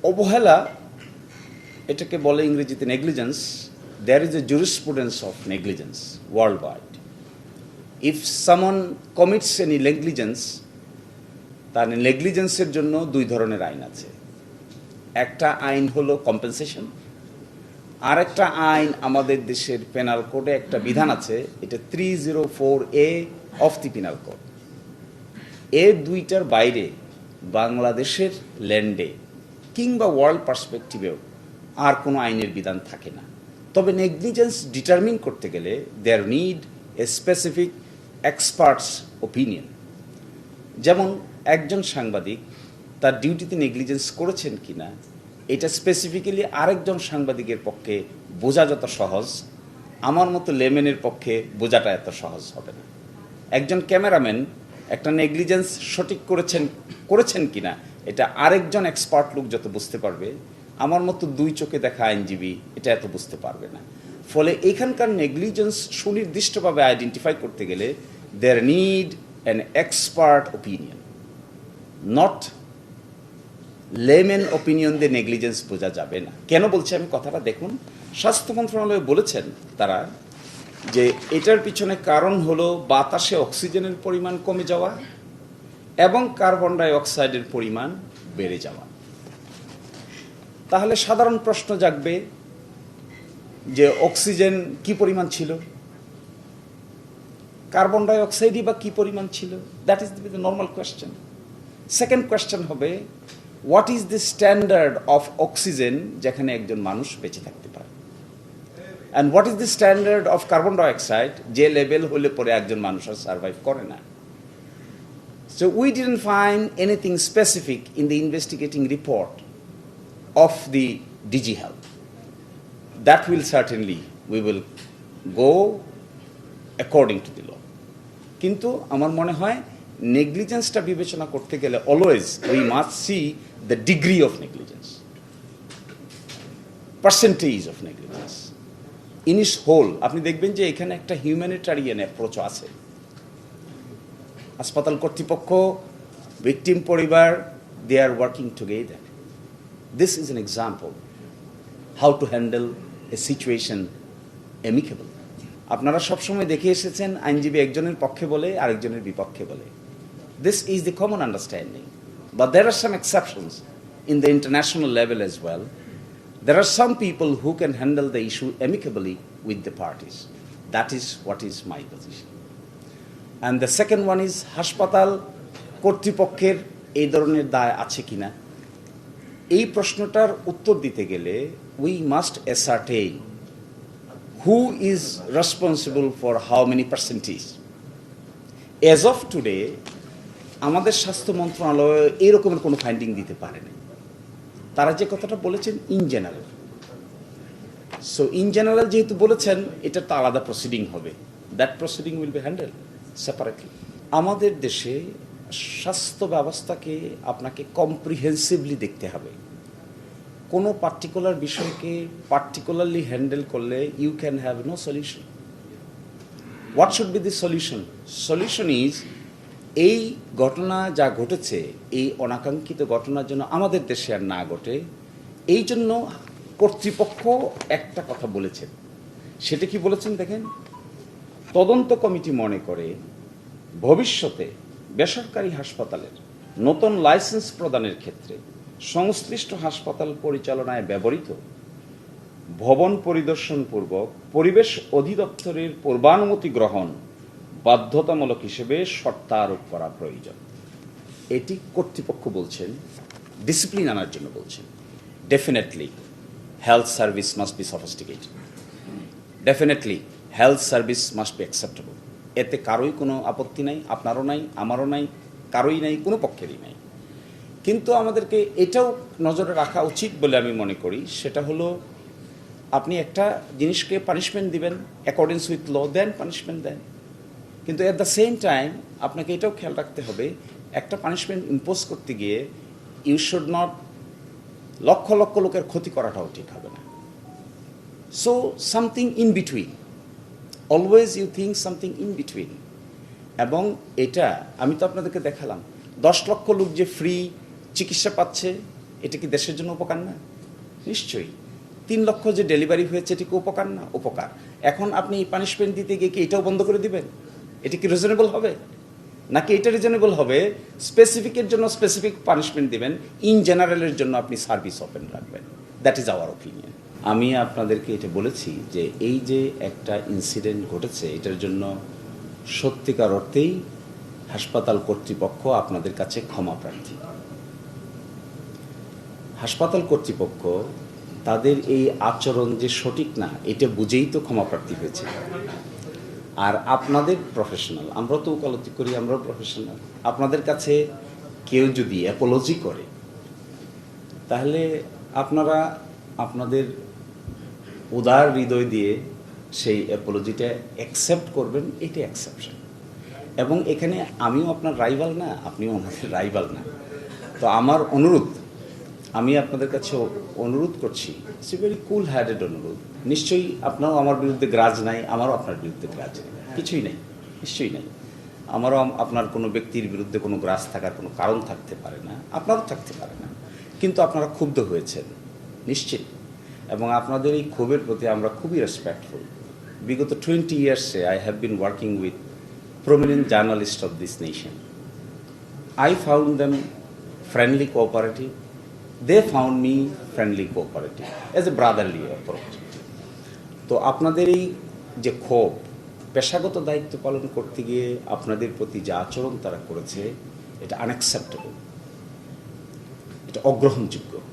অবহেলা এটাকে বলে ইংরেজিতে negligence. There is a jurisprudence of negligence worldwide. If someone commits any negligence, তার নেগলিজেন্সের জন্য দুই ধরনের আইন আছে। একটা আইন হলো কম্পেনসেশন, আর একটা আইন আমাদের দেশের পেনাল কোডে একটা বিধান আছে, এটা 304A of the penal code. এর দুইটার বাইরে বাংলাদেশের ল্যান্ডে কিংবা ওয়ার্ল্ড পার্সপেক্টিভেও আর কোনো আইনের বিধান থাকে না। তবে নেগলিজেন্স ডিটারমিন করতে গেলে there need a specific experts opinion. যেমন একজন সাংবাদিক তার ডিউটিতে নেগলিজেন্স করেছেন কিনা এটা স্পেসিফিক্যালি আরেকজন সাংবাদিকের পক্ষে বোঝা যত সহজ, আমার মতো লেমেনের পক্ষে বোঝাটা এত সহজ হবে না। একজন ক্যামেরাম্যান একটা নেগলিজেন্স সঠিক করেছেন কিনা এটা আরেকজন এক্সপার্ট লোক যত বুঝতে পারবে, আমার মতো দুই চোখে দেখা আইনজীবী এটা এত বুঝতে পারবে না। ফলে এখানকার নেগলিজেন্স সুনির্দিষ্টভাবে আইডেন্টিফাই করতে গেলে there need an expert opinion, not layman opinion দিয়ে নেগলিজেন্স বোঝা যাবে না। কেন বলছি আমি কথাটা দেখুন। স্বাস্থ্য মন্ত্রণালয় বলেছেন তারা যে এটার পিছনে কারণ হলো বাতাসে অক্সিজেনের পরিমাণ কমে যাওয়া এবং কার্বন ডাই অক্সাইডের পরিমাণ বেড়ে যাওয়া। তাহলে সাধারণ প্রশ্ন জাগবে যে অক্সিজেন কি পরিমাণ ছিল, কার্বন ডাই অক্সাইডই বা কি পরিমাণ ছিল? That is the normal question. Second question হবে what is the standard of oxygen যেখানে একজন মানুষ বেঁচে থাকতে পারে, and what is the standard of carbon dioxide যে লেভেল হলে পরে একজন মানুষ আর সার্ভাইভ করে না। So we didn't find anything specific in the investigating report of the DG health. That will certainly we will go according to the law. কিন্তু আমার মনে হয় নেগলিজেন্সটা বিবেচনা করতে গেলে always we must see the degree of negligence, percentage of negligence in its whole. আপনি দেখবেন যে এখানে একটা হিউম্যানিটারিয়ান অ্যাপ্রোচ আছে। হাসপাতাল কর্তৃপক্ষ, ভিকটিম পরিবার, they are working together. This is an example how to handle a situation amicable. আপনারা সবসময় দেখে এসেছেন আইনজীবী একজনের পক্ষে বলে আরেকজনের বিপক্ষে বলে। This is the common understanding. But there are some exceptions in the international level as well. There are some people who can handle the issue amicably with the parties. That is what is my position. And the second one is হাসপাতাল কর্তৃপক্ষের এই ধরনের দায় আছে কিনা। এই প্রশ্নটার উত্তর দিতে গেলে we must ascertain who is responsible for how many percentage. As of today, আমাদের স্বাস্থ্য মন্ত্রণালয় এরকমের কোনো ফাইন্ডিং দিতে পারেনি। তারা যে কথাটা বলেছেন in general, so in general যেহেতু বলেছেন এটা তো আলাদা প্রসিডিং হবে, that proceeding will be handle separately. আমাদের দেশে স্বাস্থ্য ব্যবস্থাকে আপনাকে কম্প্রিহেন্সিভলি দেখতে হবে। কোনো পার্টিকুলার বিষয়কে পার্টিকুলারলি হ্যান্ডেল করলে you can have no solution. What should be the solution? Solution is এই ঘটনা যা ঘটেছে, এই অনাকাঙ্ক্ষিত ঘটনার জন্য আমাদের দেশে আর না ঘটে, এই জন্য কর্তৃপক্ষ একটা কথা বলেছেন। সেটা কি বলেছেন দেখেন, তদন্ত কমিটি মনে করে ভবিষ্যতে বেসরকারি হাসপাতালের নতুন লাইসেন্স প্রদানের ক্ষেত্রে সংশ্লিষ্ট হাসপাতাল পরিচালনায় ব্যবহৃত ভবন পরিদর্শনপূর্বক পরিবেশ অধিদপ্তরের পূর্বানুমতি গ্রহণ বাধ্যতামূলক হিসেবে শর্ত আরোপ করা প্রয়োজন। এটি কর্তৃপক্ষ বলছেন, ডিসিপ্লিন আনার জন্য বলছেন। Definitely health service must be sophisticated, definitely health service must be acceptable. এতে কারোই কোনো আপত্তি নাই, আপনারও নাই, আমারও নাই, কারোই নাই, কোনো পক্ষেরই নাই। কিন্তু আমাদেরকে এটাও নজরে রাখা উচিত বলে আমি মনে করি, সেটা হলো আপনি একটা জিনিসকে পানিশমেন্ট দিবেন according with law, then punishment দেন। কিন্তু অ্যাট দ্য সেম টাইম আপনাকে এটাও খেয়াল রাখতে হবে, একটা পানিশমেন্ট ইম্পোজ করতে গিয়ে you should not lakh lakh লোকের ক্ষতি করাটাও ঠিক হবে না। So something in between, always you think something in between. এবং এটা আমি তো আপনাদেরকে দেখালাম, 10 লক্ষ লোক যে ফ্রি চিকিৎসা পাচ্ছে এটা কি দেশের জন্য উপকার না? নিশ্চয়ই। 3 লক্ষ যে ডেলিভারি হয়েছে এটা কি উপকার না? উপকার। এখন আপনি পানিশমেন্ট দিতে গিয়ে কি এটাও বন্ধ করে দিবেন? এটা কি রিজনেবল হবে? নাকি এটা রিজনেবল হবে স্পেসিফিকের জন্য স্পেসিফিক পানিশমেন্ট দিবেন, ইন জেনারেলের জন্য আপনি সার্ভিস ওপেন রাখবেন? That is our opinion. আমি আপনাদেরকে এটা বলেছি যে এই যে একটা ইনসিডেন্ট ঘটেছে এটার জন্য সত্যিকার অর্থেই হাসপাতাল কর্তৃপক্ষ আপনাদের কাছে ক্ষমা প্রার্থী। হাসপাতাল কর্তৃপক্ষ তাদের এই আচরণ যে সঠিক না এটা বুঝেই তো ক্ষমা প্রার্থী হয়েছে। আর আপনাদের প্রফেশনাল, আমরাও তো ওকালতি করি, আমরাও প্রফেশনাল, আপনাদের কাছে কেউ যদি অ্যাপোলজি করে তাহলে আপনারা আপনাদের উদার হৃদয় দিয়ে সেই অ্যাপোলজিটা অ্যাকসেপ্ট করবেন, এটা অ্যাকসেপশন। এবং এখানে আমিও আপনার রাইভাল না, আপনিও আমাদের রাইভাল না। তো আমার অনুরোধ, আমি আপনাদের কাছে অনুরোধ করছি, it's a very cool handed অনুরোধ। নিশ্চয়ই আপনারও আমার বিরুদ্ধে গ্রাজ নাই, আমারও আপনার বিরুদ্ধে গ্রাজ নেই, কিছুই নেই, নিশ্চয়ই নেই। আমারও আপনার কোনো ব্যক্তির বিরুদ্ধে কোনো গ্রাজ থাকার কোনো কারণ থাকতে পারে না, আপনারও থাকতে পারে না। কিন্তু আপনারা ক্ষুব্ধ হয়েছেন নিশ্চিত, এবং আপনাদের এই ক্ষোভের প্রতি আমরা খুবই রেসপেক্টফুল। বিগত 20 ইয়ার্সে I have been working with prominent journalists of this nation. I found them friendly, cooperative. They found me friendly, cooperative, as a brotherly approach. তো আপনাদের এই যে ক্ষোভ, পেশাগত দায়িত্ব পালন করতে গিয়ে আপনাদের প্রতি যে আচরণ তারা করেছে, এটা আনঅ্যাকসেপ্টেবল, এটা অগ্রহণযোগ্য।